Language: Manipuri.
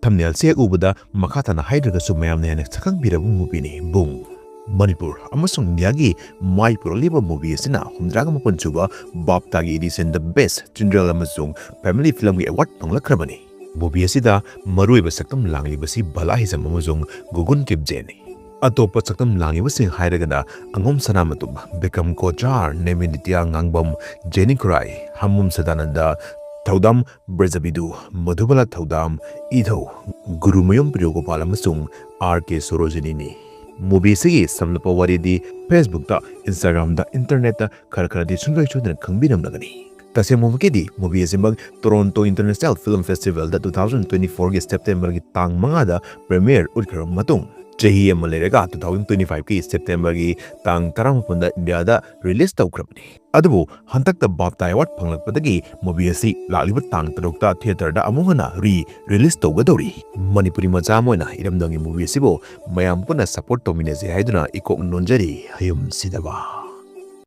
Thumbnail se ubada makhatana hydra sumayamne ne sakang birabu movie ni Boong. Manipur amasung India Maipur liba movie asina humdraga mapun chuba BAFTA gi edition the best children amasung family film gi award panglakhrabani. Movie asida maruiba saktam langlibasi balahizam amasung gugun kibjeni. Atopa saktam langibasing hairagana angom sanamatum Bekam Kochar Neminitya Ngangbam Jenny Krai Hamum Sadananda Taudam Brezabidu Madhubala Taudam Idho Gurumayum Priyogopala Masung R.K. Sorojini Movie sigi samlapa waridi Facebook da Instagram da internet da kharkharadi sungai chudna khangbinam nagani. Tase movie asimbag Toronto International Film Festival da 2024 ge September gi tang manga da premiere utkaram matung. Chahi Malayga 2025 ki September gi tang taramapunda India da release tawkrabni. Adubu hantak da BAFTA award panglakpadagi movie asi laliba tang tarokta theater da amungana release tawgadori. Manipuri macha moina iramdangi movie asibo mayam puna support tominese haiduna ikok nonjari hayum sidaba.